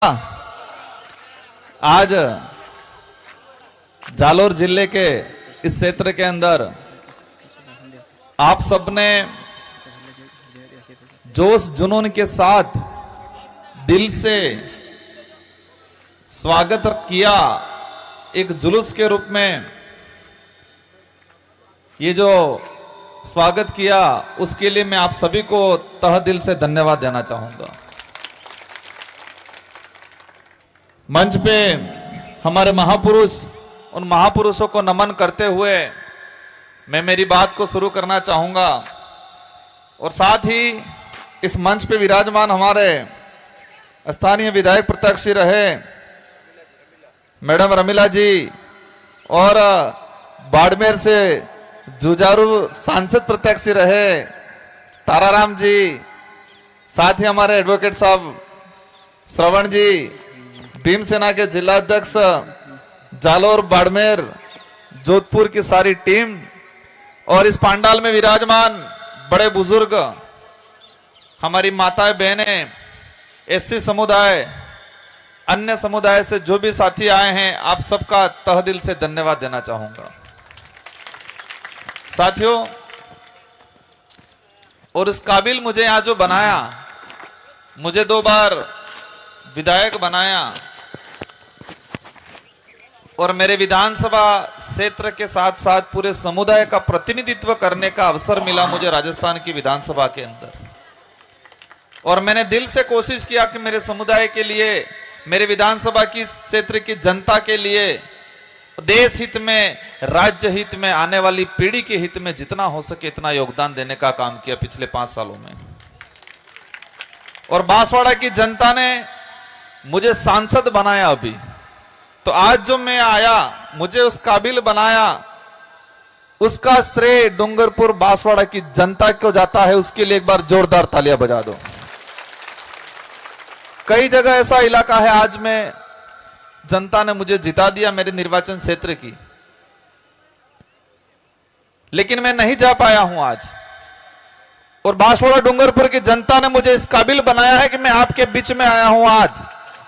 आज जालोर जिले के इस क्षेत्र के अंदर आप सबने जोश जुनून के साथ दिल से स्वागत किया। एक जुलूस के रूप में ये जो स्वागत किया, उसके लिए मैं आप सभी को तहे दिल से धन्यवाद देना चाहूंगा। मंच पे हमारे महापुरुष, उन महापुरुषों को नमन करते हुए मैं मेरी बात को शुरू करना चाहूंगा। और साथ ही इस मंच पे विराजमान हमारे स्थानीय विधायक प्रत्यक्षी रहे मैडम रमीला जी, और बाड़मेर से जुझारू सांसद प्रत्यक्षी रहे ताराराम जी, साथ ही हमारे एडवोकेट साहब श्रवण जी, भीमसेना के जिला अध्यक्ष जालोर, बाड़मेर, जोधपुर की सारी टीम, और इस पांडाल में विराजमान बड़े बुजुर्ग, हमारी माताएं बहनें, एससी समुदाय, अन्य समुदाय से जो भी साथी आए हैं, आप सबका तहे दिल से धन्यवाद देना चाहूंगा। साथियों, और इस काबिल मुझे यहां जो बनाया, मुझे 2 बार विधायक बनाया और मेरे विधानसभा क्षेत्र के साथ साथ पूरे समुदाय का प्रतिनिधित्व करने का अवसर मिला मुझे राजस्थान की विधानसभा के अंदर। और मैंने दिल से कोशिश किया कि मेरे समुदाय के लिए, मेरे विधानसभा की क्षेत्र की जनता के लिए, देश हित में, राज्य हित में, आने वाली पीढ़ी के हित में जितना हो सके इतना योगदान देने का काम किया पिछले 5 सालों में। और बांसवाड़ा की जनता ने मुझे सांसद बनाया अभी, तो आज जो मैं आया, मुझे उस काबिल बनाया, उसका श्रेय डूंगरपुर बांसवाड़ा की जनता को जाता है। उसके लिए एक बार जोरदार तालियां बजा दो। कई जगह ऐसा इलाका है आज में जनता ने मुझे जिता दिया मेरे निर्वाचन क्षेत्र की, लेकिन मैं नहीं जा पाया हूं आज। और बांसवाड़ा डूंगरपुर की जनता ने मुझे इस काबिल बनाया है कि मैं आपके बीच में आया हूं आज।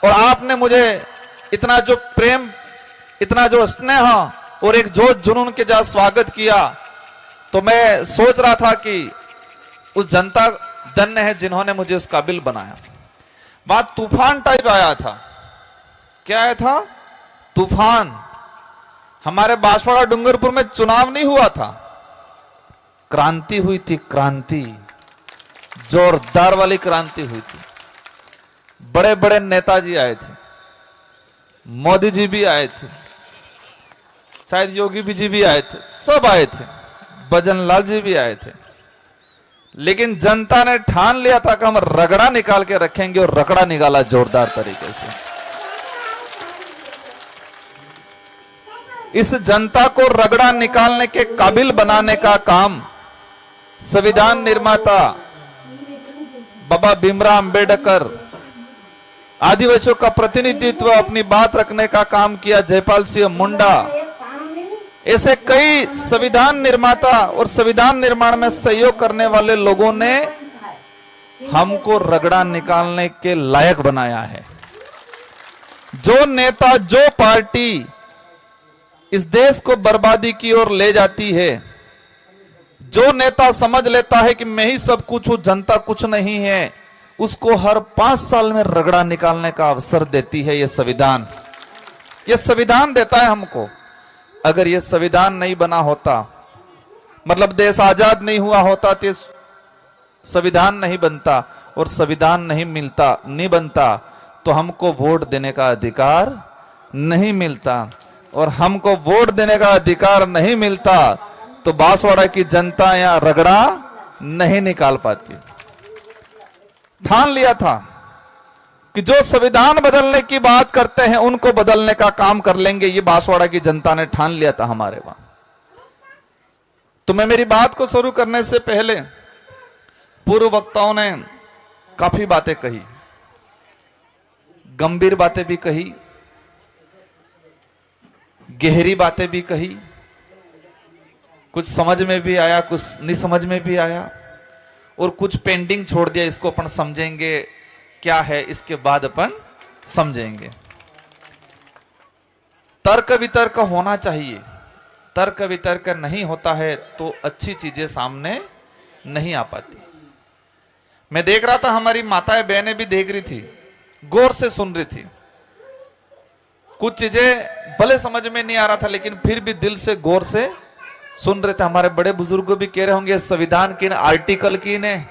और आपने मुझे इतना जो प्रेम, इतना जो स्नेह और एक जोश जुनून के साथ स्वागत किया, तो मैं सोच रहा था कि उस जनता धन्य है जिन्होंने मुझे उस काबिल बनाया। वहां तूफान टाइप आया था। क्या आया था? तूफान। हमारे बांसवाड़ा डूंगरपुर में चुनाव नहीं हुआ था, क्रांति हुई थी। क्रांति, जोरदार वाली क्रांति हुई थी। बड़े बड़े नेताजी आए थे, मोदी जी भी आए थे, शायद योगी जी भी आए थे, सब आए थे, भजन लाल जी भी आए थे। लेकिन जनता ने ठान लिया था कि हम रगड़ा निकाल के रखेंगे, और रगड़ा निकाला जोरदार तरीके से। इस जनता को रगड़ा निकालने के काबिल बनाने का काम संविधान निर्माता बाबा भीमराव अंबेडकर, आदिवासियों का प्रतिनिधित्व, अपनी बात रखने का काम किया जयपाल सिंह मुंडा, ऐसे कई संविधान निर्माता और संविधान निर्माण में सहयोग करने वाले लोगों ने हमको रगड़ा निकालने के लायक बनाया है। जो नेता, जो पार्टी इस देश को बर्बादी की ओर ले जाती है, जो नेता समझ लेता है कि मैं ही सब कुछ हूं, जनता कुछ नहीं है, उसको हर 5 साल में रगड़ा निकालने का अवसर देती है ये संविधान। ये संविधान देता है हमको। अगर ये संविधान नहीं बना होता, मतलब देश आजाद नहीं हुआ होता, तो संविधान नहीं बनता, और संविधान नहीं बनता तो हमको वोट देने का अधिकार नहीं मिलता, और हमको वोट देने का अधिकार नहीं मिलता तो बांसवाड़ा की जनता यहां रगड़ा नहीं निकाल पाती। ठान लिया था कि जो संविधान बदलने की बात करते हैं उनको बदलने का काम कर लेंगे। ये बांसवाड़ा की जनता ने ठान लिया था हमारे वहां। तो मैं मेरी बात को शुरू करने से पहले, पूर्व वक्ताओं ने काफी बातें कही, गंभीर बातें भी कही, गहरी बातें भी कही, कुछ समझ में भी आया, कुछ नहीं समझ में भी आया, और कुछ पेंडिंग छोड़ दिया, इसको अपन समझेंगे क्या है, इसके बाद अपन समझेंगे। तर्क वितर्क होना चाहिए, तर्क वितर्क नहीं होता है तो अच्छी चीजें सामने नहीं आ पाती। मैं देख रहा था, हमारी माताएं बहनें भी देख रही थी, गौर से सुन रही थी। कुछ चीजें भले समझ में नहीं आ रहा था लेकिन फिर भी दिल से गौर से सुन रहे थे। हमारे बड़े बुजुर्ग भी कह रहे होंगे संविधान की आर्टिकल की ने,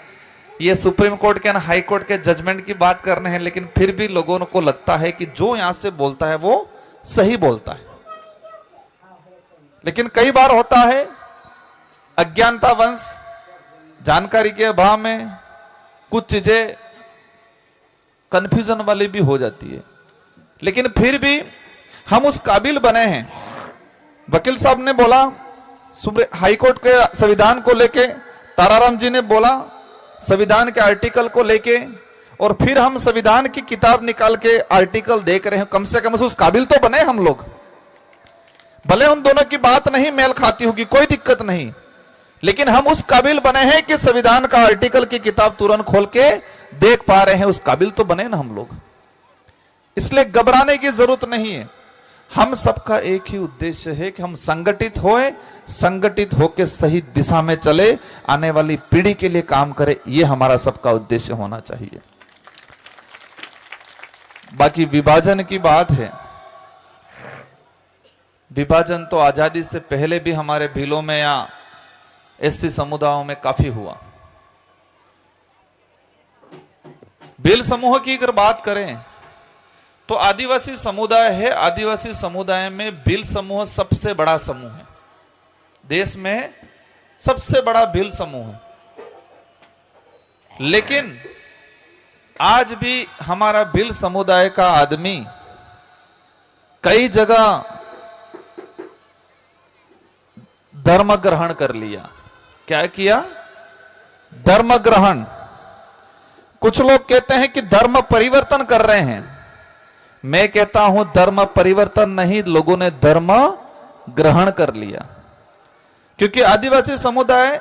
ये सुप्रीम कोर्ट के हाई कोर्ट के जजमेंट की बात करने हैं, लेकिन फिर भी लोगों को लगता है कि जो यहां से बोलता है वो सही बोलता है। लेकिन कई बार होता है अज्ञानतावश, जानकारी के अभाव में कुछ चीजें कंफ्यूजन वाली भी हो जाती है। लेकिन फिर भी हम उस काबिल बने हैं। वकील साहब ने बोला, हाई कोर्ट के संविधान को लेके, ताराराम जी ने बोला संविधान के आर्टिकल को लेके, और फिर हम संविधान की किताब निकाल के आर्टिकल देख रहे हैं। कम से कम उस काबिल तो बने हम लोग। भले उन दोनों की बात नहीं मेल खाती होगी, कोई दिक्कत नहीं, लेकिन हम उस काबिल बने हैं कि संविधान का आर्टिकल की किताब तुरंत खोल के देख पा रहे हैं। उस काबिल तो बने ना हम लोग। इसलिए घबराने की जरूरत नहीं है। हम सबका एक ही उद्देश्य है कि हम संगठित होए, संगठित होकर सही दिशा में चले, आने वाली पीढ़ी के लिए काम करें। यह हमारा सबका उद्देश्य होना चाहिए। बाकी विभाजन की बात है, विभाजन तो आजादी से पहले भी हमारे भीलों में या एससी समुदायों में काफी हुआ। भील समूह की अगर बात करें तो आदिवासी समुदाय है। आदिवासी समुदाय में भील समूह सबसे बड़ा समूह है, देश में सबसे बड़ा भील समूह है। लेकिन आज भी हमारा भील समुदाय का आदमी कई जगह धर्म ग्रहण कर लिया। क्या किया? धर्म ग्रहण। कुछ लोग कहते हैं कि धर्म परिवर्तन कर रहे हैं। मैं कहता हूं धर्म परिवर्तन नहीं, लोगों ने धर्म ग्रहण कर लिया। क्योंकि आदिवासी समुदाय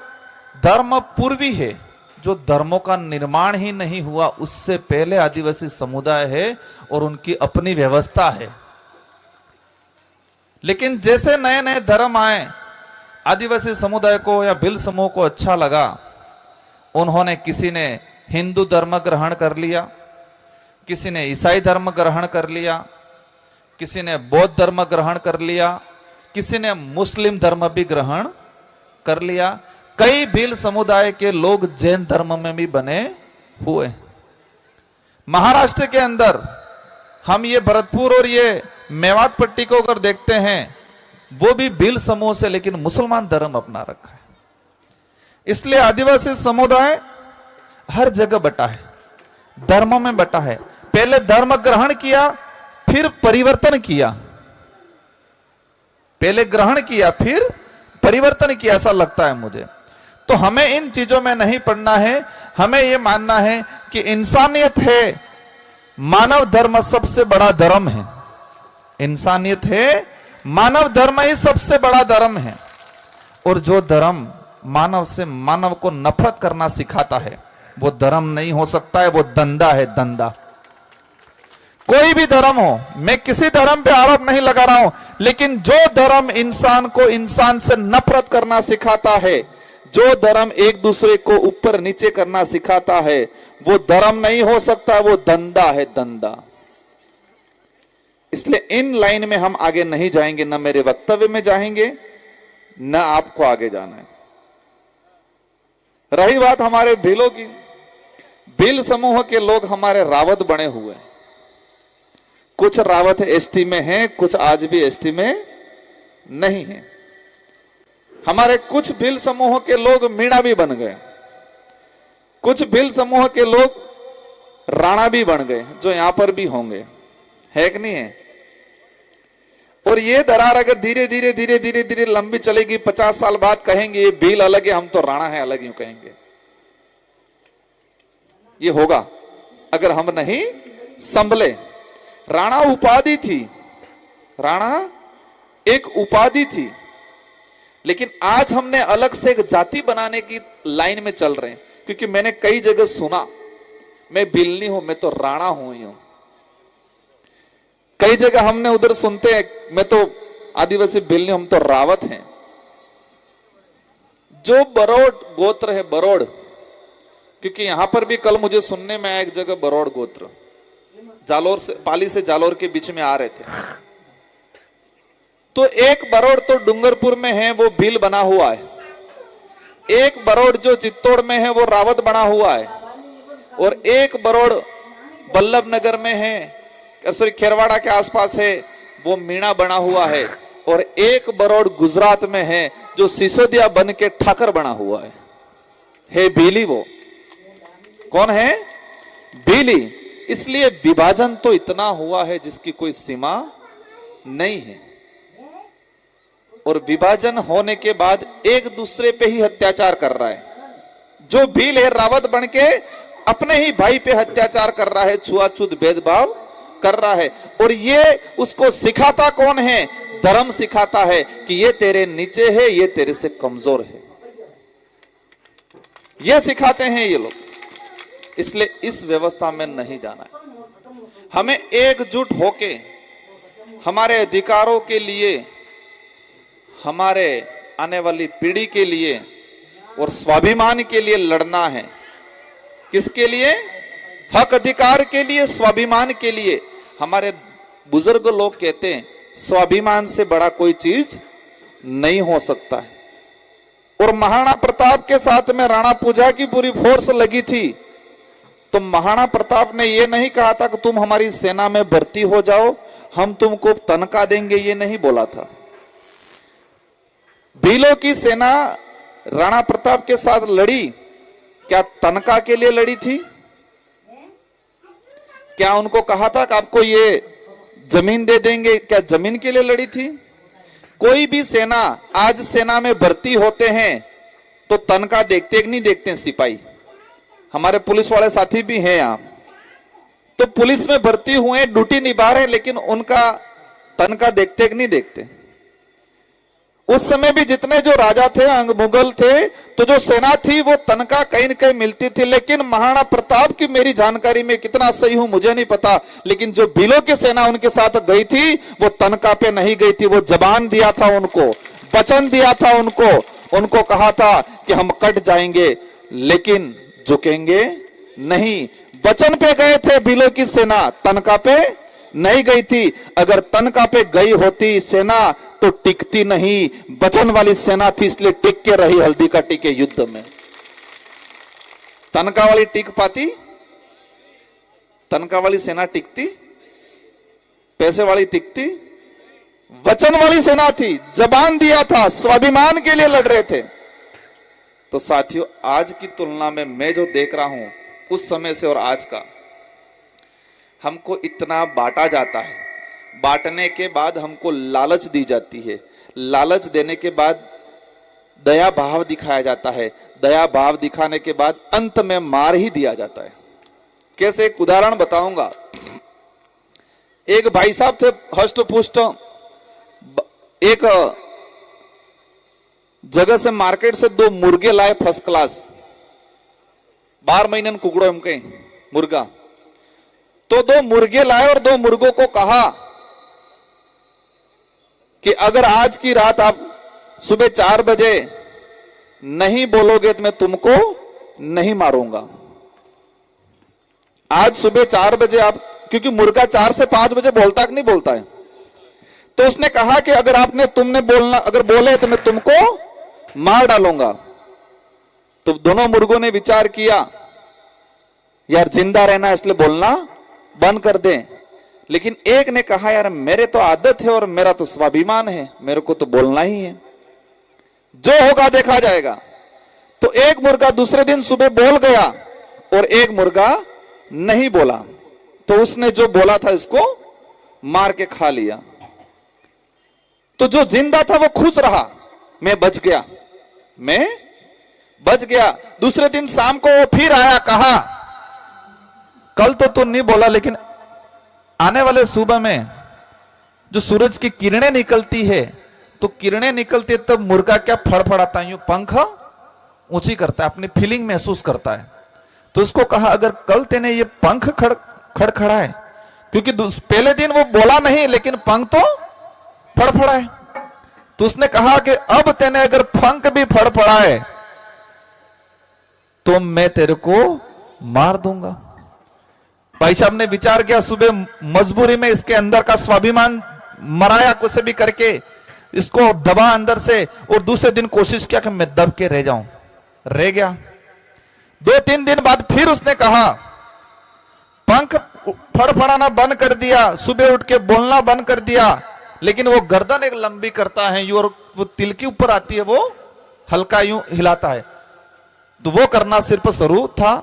धर्म पूर्वी है, जो धर्मों का निर्माण ही नहीं हुआ उससे पहले आदिवासी समुदाय है और उनकी अपनी व्यवस्था है। लेकिन जैसे नए नए धर्म आए, आदिवासी समुदाय को या भील समूह को अच्छा लगा, उन्होंने, किसी ने हिंदू धर्म ग्रहण कर लिया, किसी ने ईसाई धर्म ग्रहण कर लिया, किसी ने बौद्ध धर्म ग्रहण कर लिया, किसी ने मुस्लिम धर्म भी ग्रहण कर लिया। कई भील समुदाय के लोग जैन धर्म में भी बने हुए। महाराष्ट्र के अंदर हम ये भरतपुर और ये मेवात पट्टी को अगर देखते हैं, वो भी भील समूह से लेकिन मुसलमान धर्म अपना रखा है। इसलिए आदिवासी समुदाय हर जगह बटा है, धर्मों में बटा है। पहले धर्म ग्रहण किया, फिर परिवर्तन किया। पहले ग्रहण किया, फिर परिवर्तन किया, ऐसा लगता है मुझे। तो हमें इन चीजों में नहीं पड़ना है। हमें यह मानना है कि इंसानियत है, मानव धर्म सबसे बड़ा धर्म है। इंसानियत है, मानव धर्म ही सबसे बड़ा धर्म है। और जो धर्म मानव से मानव को नफरत करना सिखाता है, वो धर्म नहीं हो सकता है, वो धंधा है, धंधा। कोई भी धर्म हो, मैं किसी धर्म पे आरोप नहीं लगा रहा हूं, लेकिन जो धर्म इंसान को इंसान से नफरत करना सिखाता है, जो धर्म एक दूसरे को ऊपर नीचे करना सिखाता है, वो धर्म नहीं हो सकता, वो धंधा है, धंधा। इसलिए इन लाइन में हम आगे नहीं जाएंगे, न मेरे वक्तव्य में जाएंगे, न आपको आगे जाना है। रही बात हमारे भीलों की, भील समूह के लोग हमारे रावत बने हुए। कुछ रावत एसटी में हैं, कुछ आज भी एसटी में नहीं है। हमारे कुछ भील समूह के लोग मीणा भी बन गए, कुछ भील समूह के लोग राणा भी बन गए, जो यहां पर भी होंगे, है कि नहीं है? और ये दरार अगर धीरे धीरे धीरे धीरे धीरे लंबी चलेगी, 50 साल बाद कहेंगे ये भील अलग है, हम तो राणा है अलग, यूं कहेंगे। ये होगा अगर हम नहीं संभले। राणा उपाधि थी, राणा एक उपाधि थी, लेकिन आज हमने अलग से एक जाति बनाने की लाइन में चल रहे हैं। क्योंकि मैंने कई जगह सुना, मैं भील नहीं हूं, मैं तो राणा हूं। यूं कई जगह हमने उधर सुनते हैं, मैं तो आदिवासी भिल्ली, हम तो रावत हैं। जो बरोड़ गोत्र है, बरोड़, क्योंकि यहां पर भी कल मुझे सुनने में आया एक जगह बरोड़ गोत्र, जालोर से, पाली से जालोर के बीच में आ रहे थे। तो एक बरोड़ तो डूंगरपुर में है, वो भील बना हुआ है। एक बरोड़ जो चित्तौड़ में है वो रावत बना हुआ है, और एक बरोड़ बल्लभ नगर में है, सॉरी खेरवाड़ा के आसपास है, वो मीणा बना हुआ है। और एक बरोड़ गुजरात में है जो सिसोदिया बन के ठाकर बना हुआ है भीली। वो कौन है? भीली। इसलिए विभाजन तो इतना हुआ है जिसकी कोई सीमा नहीं है। और विभाजन होने के बाद एक दूसरे पे ही अत्याचार कर रहा है। जो भील है रावत बन के अपने ही भाई पे अत्याचार कर रहा है, छुआछूत भेदभाव कर रहा है। और ये उसको सिखाता कौन है? धर्म सिखाता है कि ये तेरे नीचे है, ये तेरे से कमजोर है, ये सिखाते हैं ये लोग। इसलिए इस व्यवस्था में नहीं जाना है। हमें एकजुट होके हमारे अधिकारों के लिए, हमारे आने वाली पीढ़ी के लिए और स्वाभिमान के लिए लड़ना है। किसके लिए? हक अधिकार के लिए, स्वाभिमान के लिए। हमारे बुजुर्ग लोग कहते हैं स्वाभिमान से बड़ा कोई चीज नहीं हो सकता है। और महाराणा प्रताप के साथ में राणा पूजा की पूरी फोर्स लगी थी, तो महाराणा प्रताप ने यह नहीं कहा था कि तुम हमारी सेना में भर्ती हो जाओ, हम तुमको तनख्वाह देंगे, ये नहीं बोला था। भीलों की सेना राणा प्रताप के साथ लड़ी, क्या तनख्वाह के लिए लड़ी थी? क्या उनको कहा था कि आपको ये जमीन दे देंगे? क्या जमीन के लिए लड़ी थी? कोई भी सेना, आज सेना में भर्ती होते हैं तो तनख्वाह देखते कि नहीं देखते हैं सिपाही? हमारे पुलिस वाले साथी भी हैं यहाँ, तो पुलिस में भर्ती हुए, ड्यूटी निभा रहे, लेकिन उनका तनख्वाह देखते कि नहीं देखते? उस समय भी जितने जो राजा थे, अंग मुगल थे, तो जो सेना थी वो तनख्वाह कहीं न कहीं मिलती थी। लेकिन महाराणा प्रताप की मेरी जानकारी में कितना सही हूं मुझे नहीं पता, लेकिन जो भीलों की सेना उनके साथ गई थी वो तनख्वाह पे नहीं गई थी। वो जबान दिया था उनको, वचन दिया था उनको कहा था कि हम कट जाएंगे लेकिन झुकेंगे नहीं। वचन पे गए थे भीलों की सेना, तनख्वाह पे नहीं गई थी। अगर तनख्वाह पे गई होती सेना तो टिकती नहीं। वचन वाली सेना थी, इसलिए टिक के रही हल्दी का टीके युद्ध में। तनख्वाह वाली टिक पाती? तनख्वाह वाली सेना टिकती? पैसे वाली टिकती? वचन वाली सेना थी, जबान दिया था, स्वाभिमान के लिए लड़ रहे थे। तो साथियों, आज की तुलना में मैं जो देख रहा हूं उस समय से और आज का, हमको इतना बांटा जाता है, बांटने के बाद हमको लालच दी जाती है, लालच देने के बाद दया भाव दिखाया जाता है, दया भाव दिखाने के बाद अंत में मार ही दिया जाता है। कैसे? एक उदाहरण बताऊंगा। एक भाई साहब थे हष्ट पुष्ट, एक जगह से मार्केट से 2 मुर्गे लाए फर्स्ट क्लास, 12 महीने कुकड़ो हम कहीं मुर्गा। तो 2 मुर्गे लाए और 2 मुर्गों को कहा कि अगर आज की रात आप सुबह 4 बजे नहीं बोलोगे तो मैं तुमको नहीं मारूंगा। आज सुबह 4 बजे आप, क्योंकि मुर्गा 4 से 5 बजे बोलता कि नहीं बोलता है, तो उसने कहा कि अगर तुमने बोलना, अगर बोले तो मैं तुमको मार डालूंगा। तो दोनों मुर्गों ने विचार किया, यार जिंदा रहना इसलिए बोलना बंद कर दें। लेकिन एक ने कहा, यार मेरे तो आदत है और मेरा तो स्वाभिमान है, मेरे को तो बोलना ही है, जो होगा देखा जाएगा। तो एक मुर्गा दूसरे दिन सुबह बोल गया और एक मुर्गा नहीं बोला, तो उसने जो बोला था इसको मार के खा लिया। तो जो जिंदा था वो खुश रहा, मैं बच गया, मैं बच गया। दूसरे दिन शाम को वो फिर आया, कहा कल तो तू नहीं बोला, लेकिन आने वाले सुबह में जो सूरज की किरणें निकलती है, तो किरणें निकलती है तब मुर्गा क्या फड़फड़ाता है, यूं पंख ऊंची करता है, अपनी फीलिंग महसूस करता है। तो उसको कहा, अगर कल तेने ये पंख खड़खड़ाए क्योंकि पहले दिन वो बोला नहीं, लेकिन पंख तो फड़फड़ाए। तो उसने कहा कि अब तेने अगर पंख भी फड़फड़ाए तो मैं तेरे को मार दूंगा। भाई साहब ने विचार किया, सुबह मजबूरी में इसके अंदर का स्वाभिमान मराया कुछ भी करके, इसको दबा अंदर से, और दूसरे दिन कोशिश किया कि मैं दब के रह जाऊं, रह गया। 2-3 दिन बाद फिर उसने कहा, पंख फड़फड़ाना बंद कर दिया, सुबह उठ के बोलना बंद कर दिया, लेकिन वो गर्दन एक लंबी करता है और वो तिल के ऊपर आती है, वो हल्का यूं हिलाता है, तो वो करना सिर्फ शुरू था।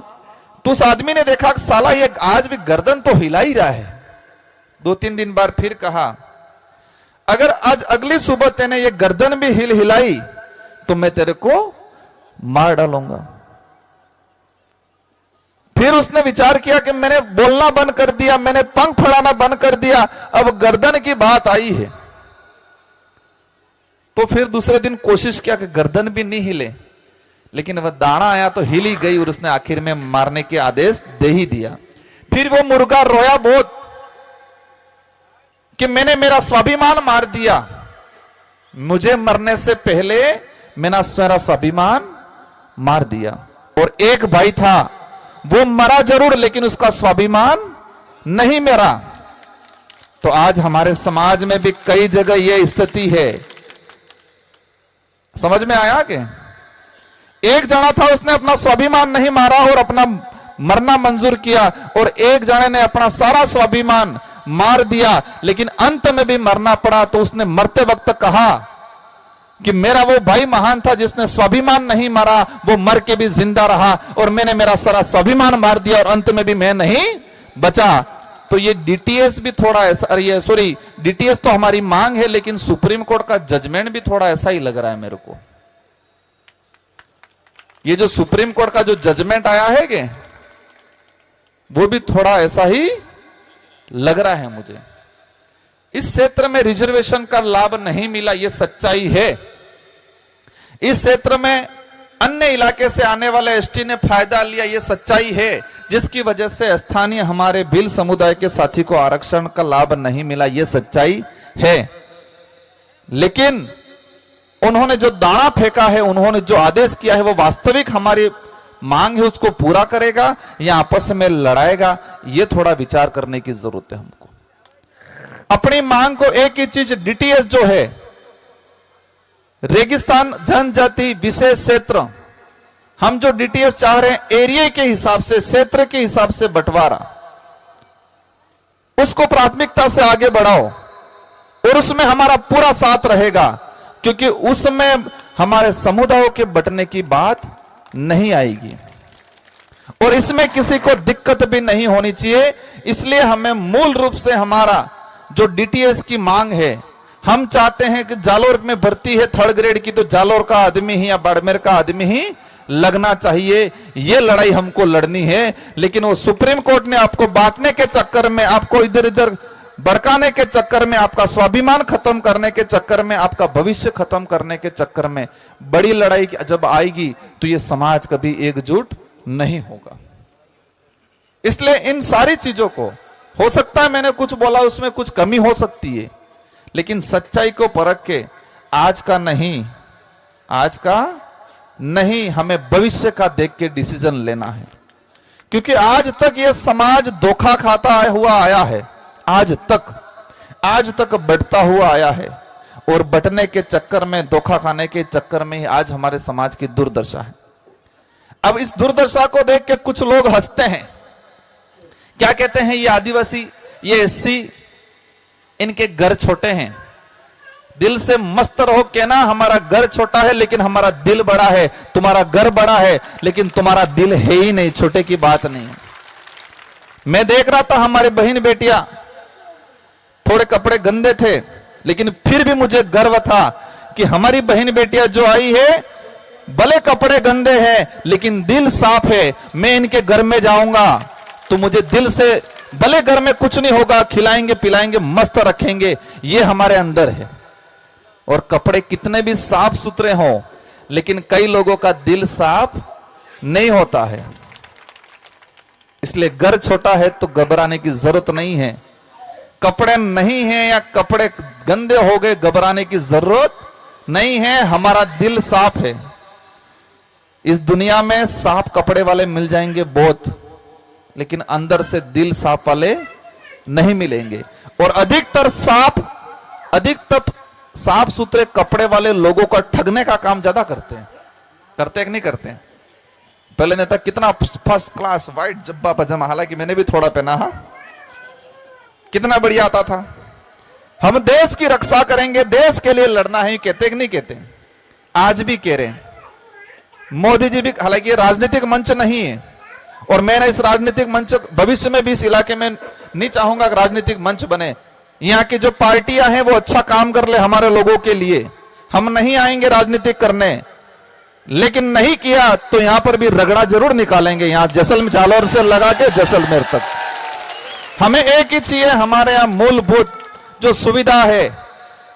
तो उस आदमी ने देखा कि साला ये आज भी गर्दन तो हिला ही रहा है। 2-3 दिन बाद फिर कहा, अगर आज अगली सुबह तेने ये गर्दन भी हिलाई तो मैं तेरे को मार डालूंगा। फिर उसने विचार किया कि मैंने बोलना बंद कर दिया, मैंने पंख फड़ाना बंद कर दिया, अब गर्दन की बात आई है। तो फिर दूसरे दिन कोशिश किया कि गर्दन भी नहीं हिले, लेकिन वह दाना आया तो हिल ही गई और उसने आखिर में मारने के आदेश दे ही दिया। फिर वो मुर्गा रोया बहुत कि मैंने मेरा स्वाभिमान मार दिया, मुझे मरने से पहले मैंने मेरा स्वाभिमान मार दिया। और एक भाई था, वो मरा जरूर लेकिन उसका स्वाभिमान नहीं मरा। तो आज हमारे समाज में भी कई जगह यह स्थिति है। समझ में आया कि एक जना था, उसने अपना स्वाभिमान नहीं मारा और अपना मरना मंजूर किया, और एक जने ने अपना सारा स्वाभिमान मार दिया, लेकिन अंत में भी मरना पड़ा। तो उसने मरते वक्त कहा कि मेरा वो भाई महान था जिसने स्वाभिमान नहीं मारा, वो मर के भी जिंदा रहा, और मैंने मेरा सारा स्वाभिमान मार दिया और अंत में भी मैं नहीं बचा। तो ये डीटीएस भी थोड़ा ऐसा, ये सॉरी डीटीएस तो हमारी मांग है, लेकिन सुप्रीम कोर्ट का जजमेंट भी थोड़ा ऐसा ही लग रहा है मेरे को। ये जो सुप्रीम कोर्ट का जो जजमेंट आया है कि वो भी थोड़ा ऐसा ही लग रहा है मुझे। इस क्षेत्र में रिजर्वेशन का लाभ नहीं मिला, यह सच्चाई है। इस क्षेत्र में अन्य इलाके से आने वाले एसटी ने फायदा लिया, यह सच्चाई है, जिसकी वजह से स्थानीय हमारे भील समुदाय के साथी को आरक्षण का लाभ नहीं मिला, यह सच्चाई है। लेकिन उन्होंने जो दाना फेंका है, उन्होंने जो आदेश किया है, वो वास्तविक हमारी मांग है उसको पूरा करेगा या आपस में लड़ाएगा, ये थोड़ा विचार करने की जरूरत है हमको। अपनी मांग को एक ही चीज, डीटीएस जो है, रेगिस्तान जनजाति विशेष क्षेत्र, हम जो डीटीएस चाह रहे हैं एरिया के हिसाब से, क्षेत्र के हिसाब से बंटवारा, उसको प्राथमिकता से आगे बढ़ाओ और उसमें हमारा पूरा साथ रहेगा, क्योंकि उसमें हमारे समुदायों के बंटने की बात नहीं आएगी और इसमें किसी को दिक्कत भी नहीं होनी चाहिए। इसलिए हमें मूल रूप से हमारा जो डीटीएस की मांग है, हम चाहते हैं कि जालोर में भर्ती है 3rd ग्रेड की, तो जालोर का आदमी ही या बाड़मेर का आदमी ही लगना चाहिए। ये लड़ाई हमको लड़नी है, लेकिन वो सुप्रीम कोर्ट ने आपको बांटने के चक्कर में, आपको इधर इधर भड़काने के चक्कर में, आपका स्वाभिमान खत्म करने के चक्कर में, आपका भविष्य खत्म करने के चक्कर में बड़ी लड़ाई जब आएगी तो ये समाज कभी एकजुट नहीं होगा। इसलिए इन सारी चीजों को, हो सकता है मैंने कुछ बोला उसमें कुछ कमी हो सकती है, लेकिन सच्चाई को परख के आज का नहीं हमें भविष्य का देख के डिसीजन लेना है। क्योंकि आज तक ये समाज धोखा खाता हुआ आया है, आज तक बढ़ता हुआ आया है, और बटने के चक्कर में, धोखा खाने के चक्कर में ही आज हमारे समाज की दुर्दशा है। अब इस दुर्दशा को देख के कुछ लोग हंसते हैं, क्या कहते हैं, ये आदिवासी, ये एससी, इनके घर छोटे हैं। दिल से मस्त रहो, कहना हमारा घर छोटा है लेकिन हमारा दिल बड़ा है, तुम्हारा घर बड़ा है लेकिन तुम्हारा दिल है ही नहीं, छोटे की बात नहीं है। मैं देख रहा था हमारे बहन बेटियां, थोड़े कपड़े गंदे थे, लेकिन फिर भी मुझे गर्व था कि हमारी बहन बेटियां जो आई है, भले कपड़े गंदे हैं लेकिन दिल साफ है। मैं इनके घर में जाऊंगा तो मुझे दिल से, भले घर में कुछ नहीं होगा, खिलाएंगे पिलाएंगे, मस्त रखेंगे, ये हमारे अंदर है। और कपड़े कितने भी साफ सुथरे हों, लेकिन कई लोगों का दिल साफ नहीं होता है। इसलिए घर छोटा है तो घबराने की जरूरत नहीं है। कपड़े नहीं हैं या कपड़े गंदे हो गए घबराने की जरूरत नहीं है। हमारा दिल साफ है। इस दुनिया में साफ कपड़े वाले मिल जाएंगे बहुत, लेकिन अंदर से दिल साफ वाले नहीं मिलेंगे। और अधिकतर साफ सुथरे कपड़े वाले लोगों का ठगने का काम ज्यादा करते हैं। करते हैं कि नहीं करते हैं? पहले नेता कितना फर्स्ट क्लास व्हाइट जब्बा पजामा, हालांकि मैंने भी थोड़ा पहना, हा? कितना बढ़िया आता था। हम देश की रक्षा करेंगे, देश के लिए लड़ना है, कहते कि नहीं कहते? आज भी कह रहे हैं। मोदी जी भी, हालांकि ये राजनीतिक मंच नहीं है और मैं इस राजनीतिक मंच भविष्य में भी इस इलाके में नहीं चाहूंगा कि राजनीतिक मंच बने। यहां की जो पार्टियां हैं वो अच्छा काम कर ले हमारे लोगों के लिए। हम नहीं आएंगे राजनीतिक करने, लेकिन नहीं किया तो यहां पर भी रगड़ा जरूर निकालेंगे। यहां जैसलमेर जालौर से लगा के जैसलमेर तक हमें एक ही चाहिए, हमारे यहां मूलभूत जो सुविधा है,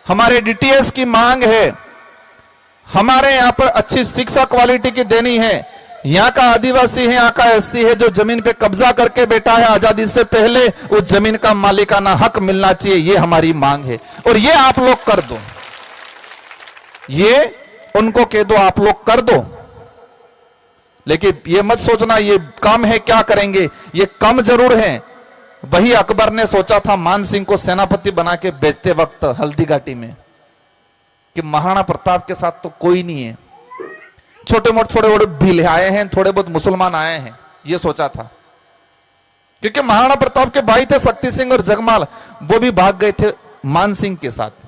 हमारे डीटीएस की मांग है, हमारे यहां पर अच्छी शिक्षा क्वालिटी की देनी है। यहां का आदिवासी है, यहां का एससी है जो जमीन पे कब्जा करके बैठा है आजादी से पहले, उस जमीन का मालिकाना हक मिलना चाहिए, ये हमारी मांग है। और ये आप लोग कर दो, ये उनको कह दो आप लोग कर दो। लेकिन ये मत सोचना ये कम है क्या करेंगे, ये कम जरूर है। वही अकबर ने सोचा था मान सिंह को सेनापति बना के बेचते वक्त हल्दी घाटी में, कि महाराणा प्रताप के साथ तो कोई नहीं है, छोटे मोटे भील आए हैं, थोड़े बहुत मुसलमान आए हैं, ये सोचा था। क्योंकि महाराणा प्रताप के भाई थे शक्ति सिंह और जगमाल, वो भी भाग गए थे मान सिंह के साथ।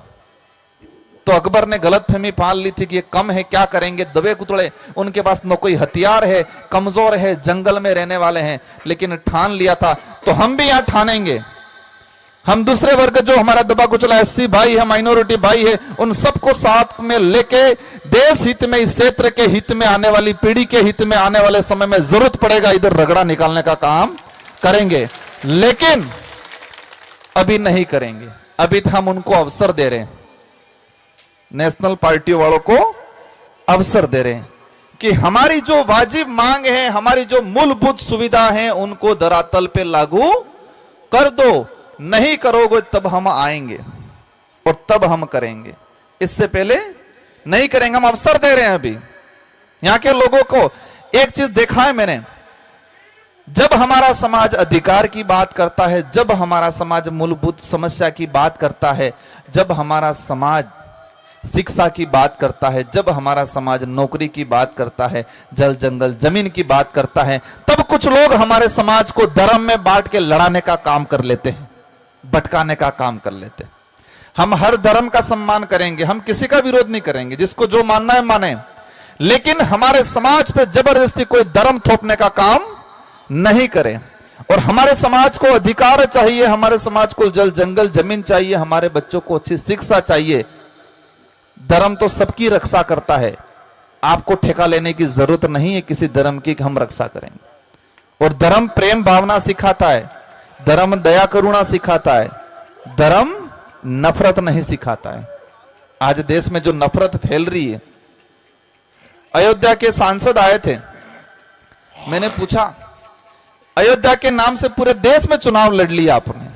तो अकबर ने गलतफहमी पाल ली थी कि ये कम है क्या करेंगे, दबे कुतड़े, उनके पास न कोई हथियार है, कमजोर है, जंगल में रहने वाले हैं। लेकिन ठान लिया था तो हम भी यहां ठानेंगे। हम दूसरे वर्ग जो हमारा दबा कुचला एससी भाई है, माइनॉरिटी भाई है, उन सबको साथ में लेके देश हित में, इस क्षेत्र के हित में, आने वाली पीढ़ी के हित में, आने वाले समय में जरूरत पड़ेगा इधर रगड़ा निकालने का काम करेंगे। लेकिन अभी नहीं करेंगे, अभी तो हम उनको अवसर दे रहे हैं, नेशनल पार्टियों वालों को अवसर दे रहे हैं कि हमारी जो वाजिब मांग है, हमारी जो मूलभूत सुविधा है, उनको धरातल पे लागू कर दो। नहीं करोगे तब हम आएंगे और तब हम करेंगे, इससे पहले नहीं करेंगे। हम अवसर दे रहे हैं अभी यहां के लोगों को। एक चीज देखा है मैंने, जब हमारा समाज अधिकार की बात करता है, जब हमारा समाज मूलभूत समस्या की बात करता है, जब हमारा समाज शिक्षा की बात करता है, जब हमारा समाज नौकरी की बात करता है, जल जंगल जमीन की बात करता है, तब कुछ लोग हमारे समाज को धर्म में बांट के लड़ाने का काम कर लेते हैं, भटकाने का काम कर लेते हैं। हम हर धर्म का सम्मान करेंगे, हम किसी का विरोध नहीं करेंगे, जिसको जो मानना है माने, लेकिन हमारे समाज पे जबरदस्ती कोई धर्म थोपने का काम नहीं करें। और हमारे समाज को अधिकार चाहिए, हमारे समाज को जल जंगल जमीन चाहिए, हमारे बच्चों को अच्छी शिक्षा चाहिए। धर्म तो सबकी रक्षा करता है, आपको ठेका लेने की जरूरत नहीं है किसी धर्म की कि हम रक्षा करेंगे। और धर्म प्रेम भावना सिखाता है, धर्म दया करुणा सिखाता है, धर्म नफरत नहीं सिखाता है। आज देश में जो नफरत फैल रही है, अयोध्या के सांसद आए थे, मैंने पूछा अयोध्या के नाम से पूरे देश में चुनाव लड़ लिया आपने,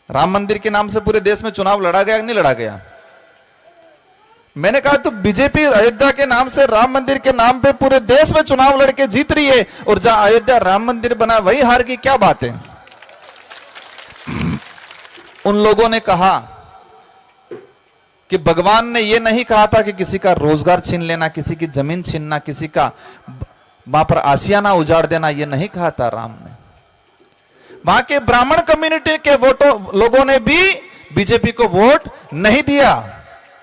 राम मंदिर के नाम से पूरे देश में चुनाव लड़ा गया कि नहीं लड़ा गया? मैंने कहा तो बीजेपी अयोध्या के नाम से, राम मंदिर के नाम पे पूरे देश में चुनाव लड़के जीत रही है, और जहां अयोध्या राम मंदिर बना वही हार की, क्या बात है? उन लोगों ने कहा कि भगवान ने यह नहीं कहा था कि किसी का रोजगार छीन लेना, किसी की जमीन छीनना, किसी का वहां पर आशियाना उजाड़ देना, यह नहीं कहा था राम ने। वहां के ब्राह्मण कम्युनिटी के लोगों ने भी बीजेपी को वोट नहीं दिया,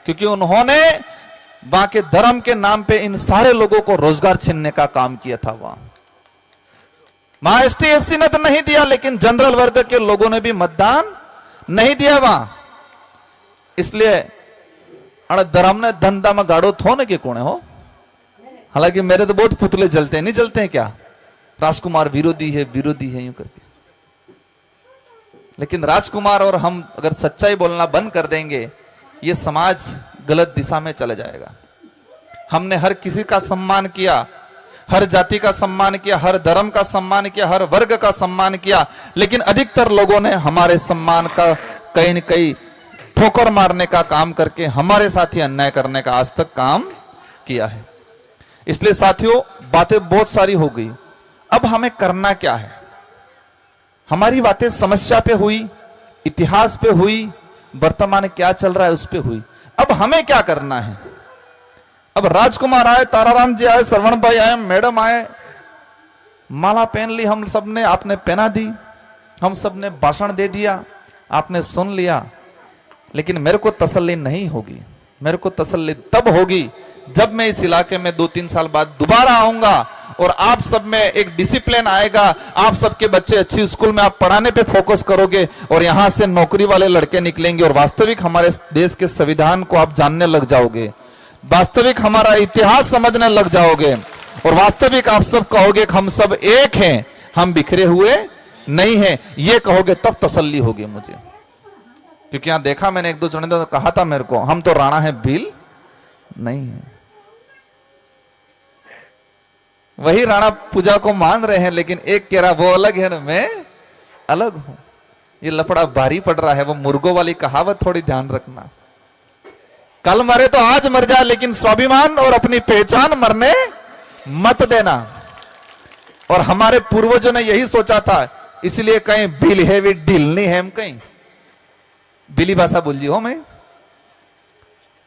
क्योंकि उन्होंने वहां के धर्म के नाम पे इन सारे लोगों को रोजगार छीनने का काम किया था। वहां एसटी एससी ने तो नहीं दिया, लेकिन जनरल वर्ग के लोगों ने भी मतदान नहीं दिया वहां। इसलिए धर्म ने धंधा में गाड़ो थो न के कोने हो। हालांकि मेरे तो बहुत पुतले जलते हैं, नहीं जलते हैं क्या? राजकुमार विरोधी है, विरोधी है यूं करके। लेकिन राजकुमार और हम अगर सच्चाई बोलना बंद कर देंगे, ये समाज गलत दिशा में चला जाएगा। हमने हर किसी का सम्मान किया, हर जाति का सम्मान किया, हर धर्म का सम्मान किया, हर वर्ग का सम्मान किया, लेकिन अधिकतर लोगों ने हमारे सम्मान का कहीं न कहीं ठोकर मारने का काम करके हमारे साथ ही अन्याय करने का आज तक काम किया है। इसलिए साथियों, बातें बहुत सारी हो गई, अब हमें करना क्या है? हमारी बातें समस्या पे हुई, इतिहास पे हुई, वर्तमान क्या चल रहा है उस पे हुई। अब हमें क्या करना है? अब राजकुमार आए, ताराराम जी आए, श्रवण भाई आए, मैडम आए, माला पहन ली हम सबने, आपने पहना दी, हम सबने भाषण दे दिया, आपने सुन लिया, लेकिन मेरे को तसल्ली नहीं होगी। मेरे को तसल्ली तब होगी जब मैं इस इलाके में 2-3 साल बाद दोबारा आऊंगा और आप सब में एक डिसिप्लिन आएगा, आप सबके बच्चे अच्छी स्कूल में आप पढ़ाने पे फोकस करोगे और यहां से नौकरी वाले लड़के निकलेंगे और वास्तविक हमारे देश के संविधान को आप जानने लग जाओगे, वास्तविक हमारा इतिहास समझने लग जाओगे और वास्तविक आप सब कहोगे कि हम सब एक हैं, हम बिखरे हुए नहीं हैं, ये कहोगे तब तसल्ली होगी मुझे। क्योंकि यहां देखा मैंने, 1-2 जने तो कहा था मेरे को, हम तो राणा है भील नहीं है। वही राणा पूजा को मान रहे हैं, लेकिन एक कह रहा वो अलग है ना, मैं अलग हूं। ये लफड़ा भारी पड़ रहा है। वो मुर्गों वाली कहावत थोड़ी ध्यान रखना, कल मरे तो आज मर जाए, लेकिन स्वाभिमान और अपनी पहचान मरने मत देना। और हमारे पूर्वजों ने यही सोचा था, इसलिए कहीं बिल है भी ढील नहीं है, हम कहीं बिली भाषा बोल जी हो, मैं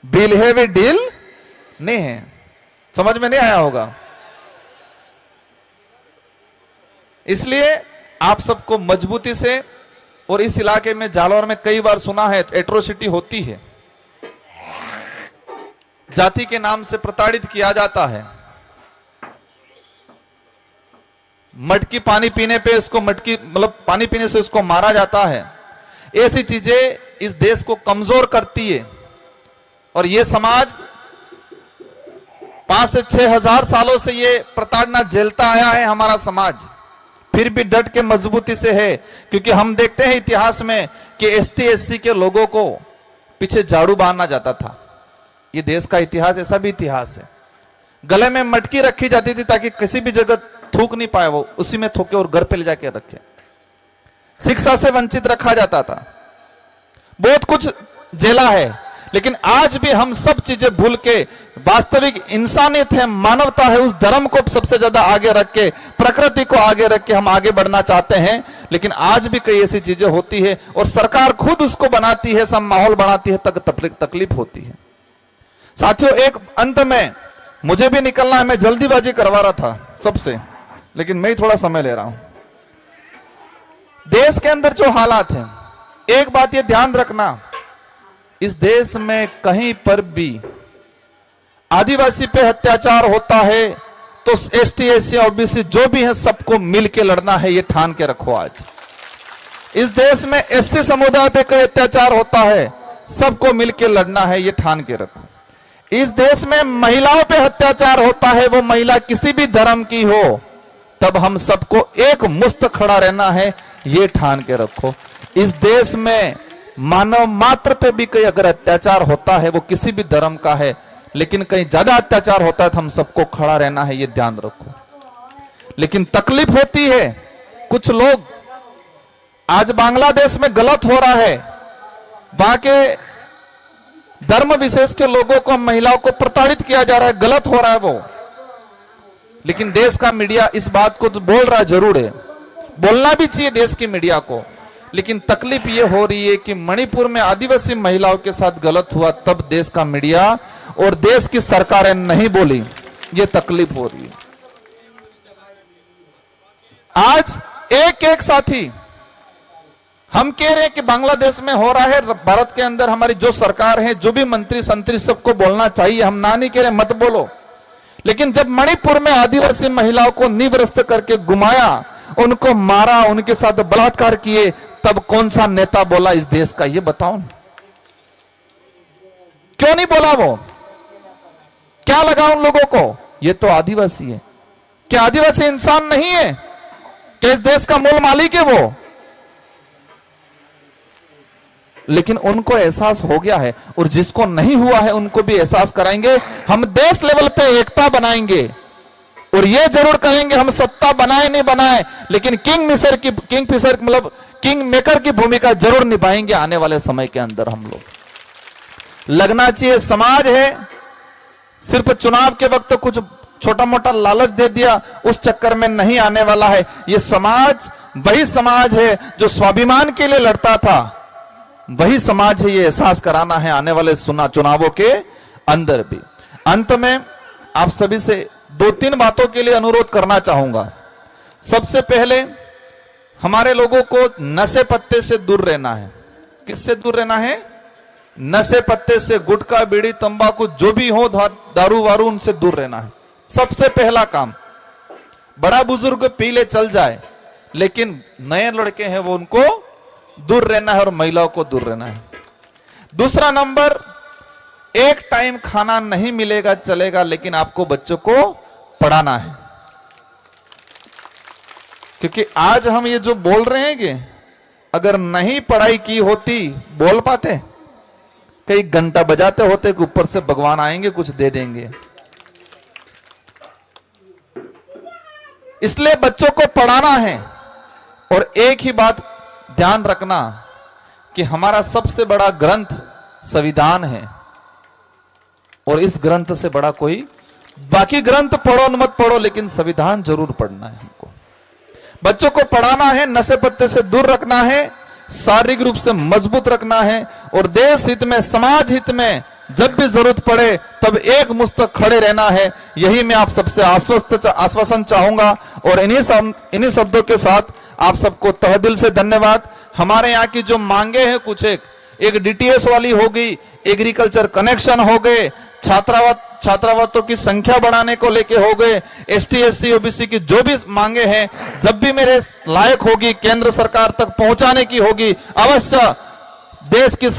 बिल है भी डील नहीं है। समझ में नहीं आया होगा। इसलिए आप सबको मजबूती से, और इस इलाके में जालौर में कई बार सुना है एट्रोसिटी होती है, जाति के नाम से प्रताड़ित किया जाता है, मटकी पानी पीने पे उसको मटकी मतलब पानी पीने से उसको मारा जाता है। ऐसी चीजें इस देश को कमजोर करती है और ये समाज 5 से 6 हजार सालों से ये प्रताड़ना झेलता आया है हमारा समाज, फिर भी डट के मजबूती से है। क्योंकि हम देखते हैं इतिहास में कि एसटी एससी के लोगों को पीछे झाड़ू बांधना जाता था। ये देश का इतिहास ऐसा भी इतिहास है। गले में मटकी रखी जाती थी ताकि किसी भी जगह थूक नहीं पाए, वो उसी में थूके और घर पे ले जाके रखे। शिक्षा से वंचित रखा जाता था, बहुत कुछ झेला है। लेकिन आज भी हम सब चीजें भूल के वास्तविक इंसानियत है, मानवता है, उस धर्म को सबसे ज्यादा आगे रख के, प्रकृति को आगे रख के हम आगे बढ़ना चाहते हैं। लेकिन आज भी कई ऐसी चीजें होती है और सरकार खुद उसको बनाती है, सब माहौल बनाती है, तकलीफ होती है। साथियों, एक अंत में मुझे भी निकलना है, मैं जल्दीबाजी करवा रहा था सबसे, लेकिन मैं ही थोड़ा समय ले रहा हूं। देश के अंदर जो हालात हैं, एक बात ये ध्यान रखना, इस देश में कहीं पर भी आदिवासी पे अत्याचार होता है तो एसटी एससी ओबीसी जो भी है सबको मिलके लड़ना है, ये ठान के रखो। आज इस देश में एससी समुदाय पे कोई अत्याचार होता है, सबको मिलके लड़ना है, ये ठान के रखो। इस देश में महिलाओं पे अत्याचार होता है, वो महिला किसी भी धर्म की हो, तब हम सबको एक मुस्त खड़ा रहना है, ये ठान के रखो। इस देश में मानव मात्र पे भी कोई अगर अत्याचार होता है, वो किसी भी धर्म का है, लेकिन कहीं ज्यादा अत्याचार होता है तो हम सबको खड़ा रहना है, ये ध्यान रखो। लेकिन तकलीफ होती है, कुछ लोग आज बांग्लादेश में गलत हो रहा है, वहां के धर्म विशेष के लोगों को, महिलाओं को प्रताड़ित किया जा रहा है, गलत हो रहा है वो। लेकिन देश का मीडिया इस बात को तो बोल रहा है, जरूर है, बोलना भी चाहिए देश की मीडिया को। लेकिन तकलीफ ये हो रही है कि मणिपुर में आदिवासी महिलाओं के साथ गलत हुआ, तब देश का मीडिया और देश की सरकारें नहीं बोली, ये तकलीफ हो रही है। आज एक एक साथी हम कह रहे हैं कि बांग्लादेश में हो रहा है, भारत के अंदर हमारी जो सरकार है, जो भी मंत्री संतरी, सबको बोलना चाहिए, हम ना नहीं कह रहे मत बोलो। लेकिन जब मणिपुर में आदिवासी महिलाओं को निवृत्त करके घुमाया, उनको मारा, उनके साथ बलात्कार किए, तब कौन सा नेता बोला इस देश का, ये बताओ। क्यों नहीं बोला वो? क्या लगा उन लोगों को? ये तो आदिवासी है। क्या आदिवासी इंसान नहीं है? क्या इस देश का मूल मालिक है वो? लेकिन उनको एहसास हो गया है, और जिसको नहीं हुआ है उनको भी एहसास कराएंगे। हम देश लेवल पे एकता बनाएंगे, और ये जरूर कहेंगे हम सत्ता बनाए नहीं बनाए, लेकिन किंगफिशर मतलब किंग मेकर की भूमिका जरूर निभाएंगे आने वाले समय के अंदर। हम लोग लगना चाहिए समाज है, सिर्फ चुनाव के वक्त कुछ छोटा मोटा लालच दे दिया उस चक्कर में नहीं आने वाला है। ये समाज वही समाज है जो स्वाभिमान के लिए लड़ता था, वही समाज है, ये एहसास कराना है आने वाले चुनावों के अंदर भी। अंत में आप सभी से 2-3 बातों के लिए अनुरोध करना चाहूंगा। सबसे पहले हमारे लोगों को नशे पत्ते से दूर रहना है। किससे दूर रहना है? नशे पत्ते से, गुटखा बीड़ी तंबाकू जो भी हो, दारू वारू, उनसे दूर रहना है। सबसे पहला काम। बड़ा बुजुर्ग पी ले चल जाए, लेकिन नए लड़के हैं वो उनको दूर रहना है और महिलाओं को दूर रहना है। दूसरा नंबर, एक टाइम खाना नहीं मिलेगा चलेगा, लेकिन आपको बच्चों को पढ़ाना है। क्योंकि आज हम ये जो बोल रहे हैं कि अगर नहीं पढ़ाई की होती, बोल पाते? कई घंटा बजाते होते कि ऊपर से भगवान आएंगे कुछ दे देंगे। इसलिए बच्चों को पढ़ाना है। और एक ही बात ध्यान रखना कि हमारा सबसे बड़ा ग्रंथ संविधान है, और इस ग्रंथ से बड़ा कोई, बाकी ग्रंथ पढ़ो न मत पढ़ो, लेकिन संविधान जरूर पढ़ना है हमको। बच्चों को पढ़ाना है, नशे पत्ते से दूर रखना है, शारीरिक रूप से मजबूत रखना है, और देश हित में, समाज हित में जब भी जरूरत पड़े तब एक मुस्तक खड़े रहना है। यही मैं आप सबसे आश्वासन चाहूंगा। और इन्हीं शब्दों के साथ आप सबको तहे दिल से धन्यवाद। हमारे यहाँ की जो मांगे हैं कुछ एक डीटीएस वाली हो गई, एग्रीकल्चर कनेक्शन हो गए, छात्रावासों की संख्या बढ़ाने को लेके हो गए, एसटी एससी ओबीसी की जो भी मांगे हैं, जब भी मेरे लायक होगी केंद्र सरकार तक पहुंचाने की होगी, अवश्य देश की